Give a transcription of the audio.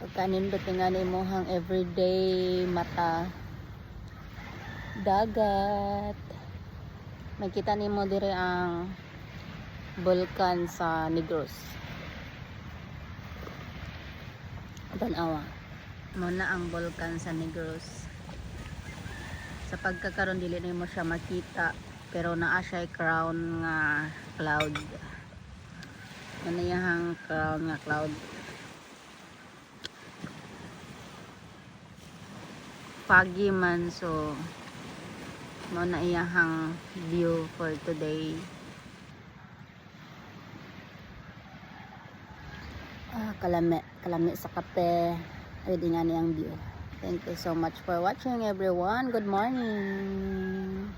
Pagkanindot nga ni mohang everyday mata dagat. Makita nimo dire ang bulkan sa Negros. Tanawa. Muna ang bulkan sa Negros. Sa pagkakaroon dili nimo siya makita pero naa siya crown nga cloud. Ano yung crown nga cloud? Foggy man, so mo na iyahang view for today. Kalami sa kape. Pwede nga niyang view. Thank you so much for watching, everyone. Good morning.